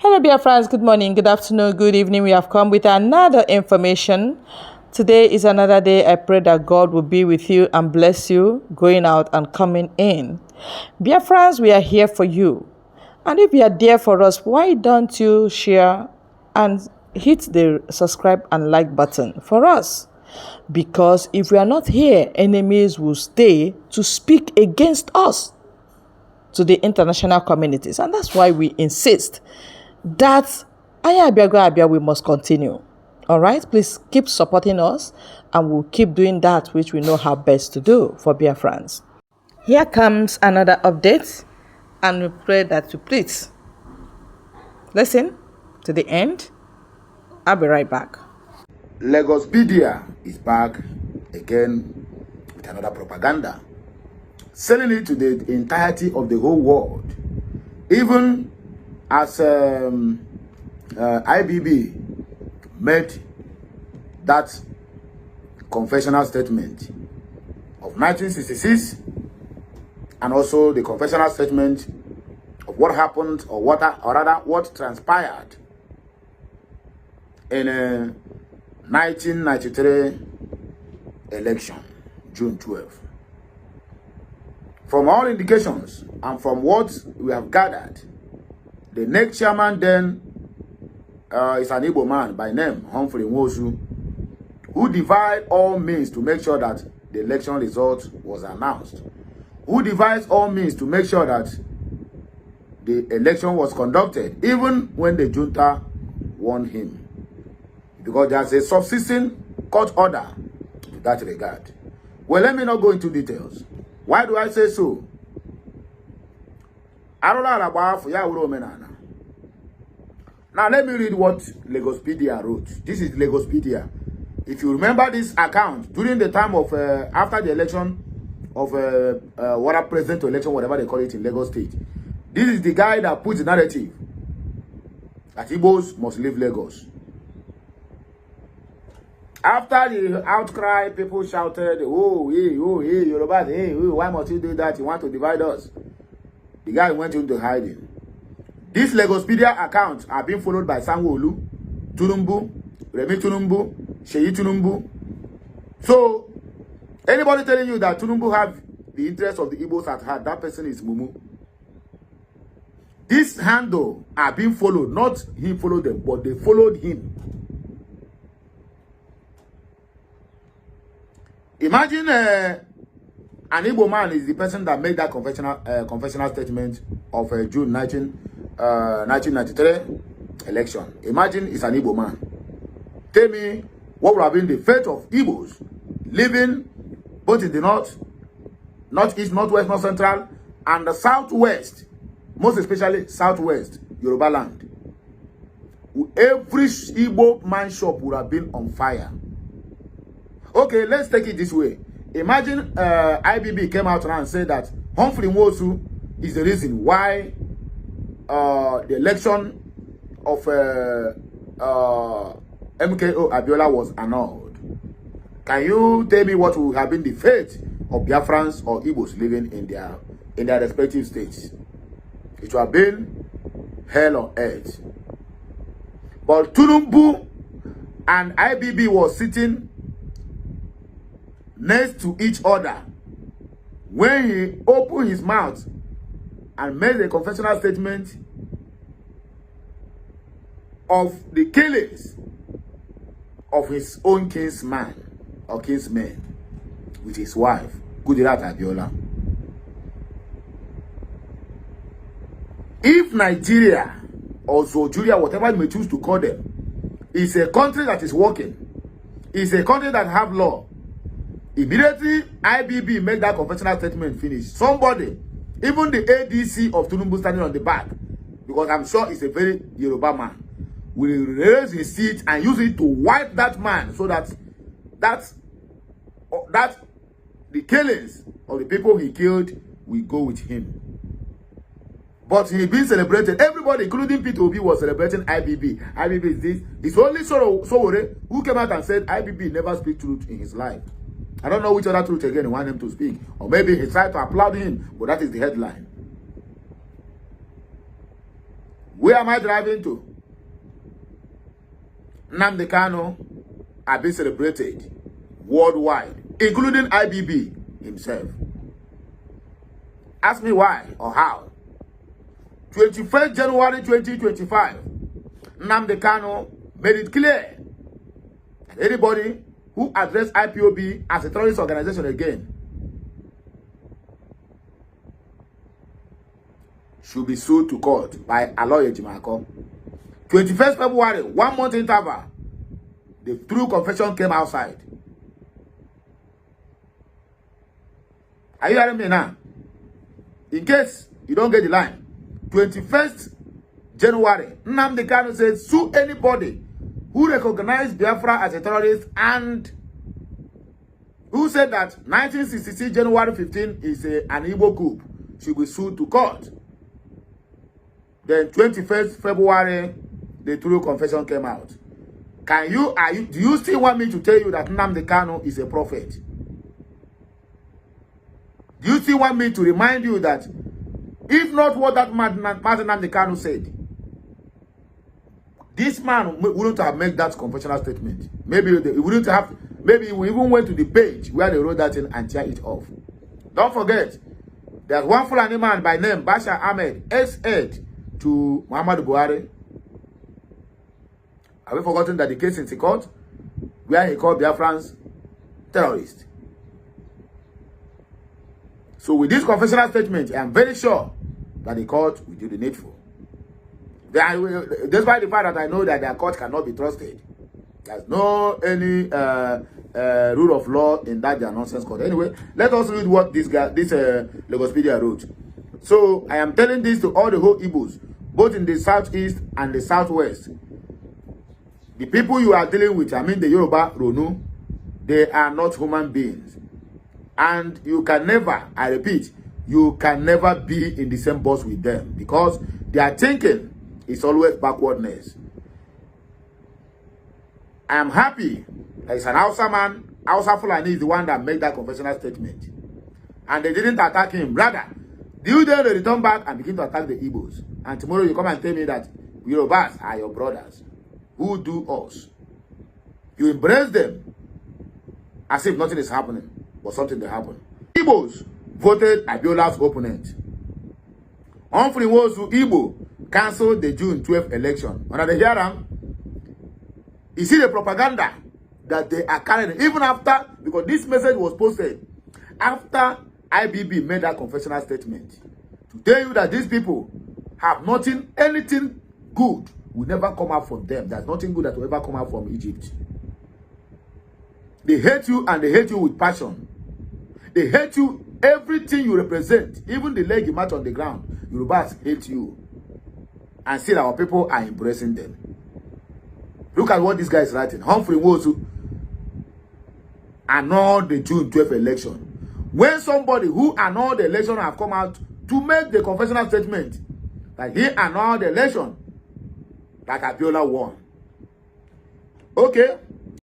Hello, dear friends. Good morning, good afternoon, good evening. We have come with another information. Today is another day. I pray that God will be with you and bless you going out and coming in. Dear friends, we are here for you. And if you are there for us, why don't you share and hit the subscribe and like button for us? Because if we are not here, enemies will stay to speak against us to the international communities. And that's why we insist that we must continue. All right, please keep supporting us and we'll keep doing that which we know how best to do for Biafrans. Here comes another update, and we pray that you please listen to the end. I'll be right back. Lagospedia is back again with another propaganda, selling it to the entirety of the whole world, even as IBB made that confessional statement of 1966, and also the confessional statement of what happened, or what transpired in a 1993 election, June 12th. From all indications and from what we have gathered, the next chairman then is an Igbo man by name Humphrey Nwosu, who devised all means to make sure that the election result was announced, who devised all means to make sure that the election was conducted, even when the junta won him, because there's a subsisting court order to that regard. Well, let me not go into details. Why do I say so? Now let me read what Lagospedia wrote. This is Lagospedia. If you remember this account, during the time of after the election of what presidential election, whatever they call it in Lagos State, this is the guy that puts the narrative that Ibb'S must leave Lagos. After the outcry, people shouted, oh, hey, Yoruba, hey, why must you do that? You want to divide us? The guy went into hiding. These Lagospedia accounts are being followed by Sanwo-Olu, Tunumbu, Remi Tunumbu, Sheyi Tunumbu. So, anybody telling you that Tunumbu have the interest of the Ibb'S at heart, that person is Mumu. This handle are being followed, not he followed them, but they followed him. Imagine an Igbo man is the person that made that confessional statement of June 1993 election. Imagine it's an Igbo man. Tell me what would have been the fate of Ibb'S living both in the north, northeast, northwest, north central, and the southwest, most especially southwest Yoruba land. Every Igbo man shop would have been on fire. Okay, let's take it this way. Imagine IBB came out and said that Humphrey Nwosu is the reason why the election of MKO Abiola was annulled. Can you tell me what would have been the fate of Biafrans or Ibb'S living in their respective states? It would have been hell on earth. But Tunumbu and IBB was sitting next to each other when he opened his mouth and made a confessional statement of the killings of his own kinsman or kinsmen with his wife, Kudirat Abiola. If Nigeria or Zojuria, whatever you may choose to call them, is a country that is working, is a country that have law, immediately IBB made that confessional statement finish, somebody, even the ADC of Tunumbu standing on the back, because I'm sure he's a very Yoruba man, will raise his seat and use it to wipe that man, so that the killings of the people he killed will go with him. But he being celebrated. Everybody, including P2B, was celebrating IBB. IBB is this. It's only Sowore who came out and said IBB never speak truth in his life. I don't know which other truth again he want him to speak. Or maybe he tried to applaud him, but that is the headline. Where am I driving to? Nnamdi Kanu are being celebrated worldwide, including IBB himself. Ask me why or how. 21st January 2025, Nnamdi Kanu made it clear that anybody who addressed IPOB as a terrorist organization again should be sued to court by Aloy Ejimako. 21st February, 1 month interval, the true confession came outside. Are you hearing me now? In case you don't get the line, 21st January, Nnamdi Kanu said, sue anybody who recognized Biafra as a terrorist and who said that 1966 January 15 is an Igbo coup should be sued to court. Then 21st February, the true confession came out. Do you still want me to tell you that Nnamdi Kanu is a prophet? Do you still want me to remind you that if not what that man Nnamdi Kanu said, this man wouldn't have made that confessional statement. Maybe he wouldn't have. Maybe he even went to the page where they wrote that in and tear it off. Don't forget, there's one Fulani man by name Bashar Ahmed, ex-aide to Muhammadu Buhari. Have we forgotten that the case in court where he called Biafrans terrorists? So with this confessional statement, I am very sure that the court will do the needful. Despite the fact that I know that their court cannot be trusted, there's no any rule of law in that their nonsense court. Anyway, let us read what this Lagospedia wrote. So I am telling this to all the whole Ibb'S, both in the southeast and the southwest. The people you are dealing with, I mean the Yoruba Ronu, they are not human beings. And you can never, I repeat, you can never be in the same bus with them because their thinking is always backwardness. I am happy that it's an Hausa man, Hausa Fulani is the one that made that confessional statement. And they didn't attack him. Rather, you then return back and begin to attack the Ibb'S. And tomorrow you come and tell me that Yorubas are your brothers who do us. You embrace them as if nothing is happening, but something will happen. Ibb'S voted Abiola's opponent. Humphrey Wozu Igbo cancelled the June 12th election. When they hear them, you see the propaganda that they are carrying, even after, because this message was posted after IBB made that confessional statement to tell you that these people have nothing, anything good will never come out from them. There's nothing good that will ever come out from Egypt. They hate you and they hate you with passion. They hate you, everything you represent, even the leg you match on the ground. Yorubas hate you. And still our people are embracing them. Look at what this guy is writing. Humphrey Wozu annulled the June 12th election. When somebody who annulled the election have come out to make the confessional statement that he annulled the election, that Abiola won. Okay.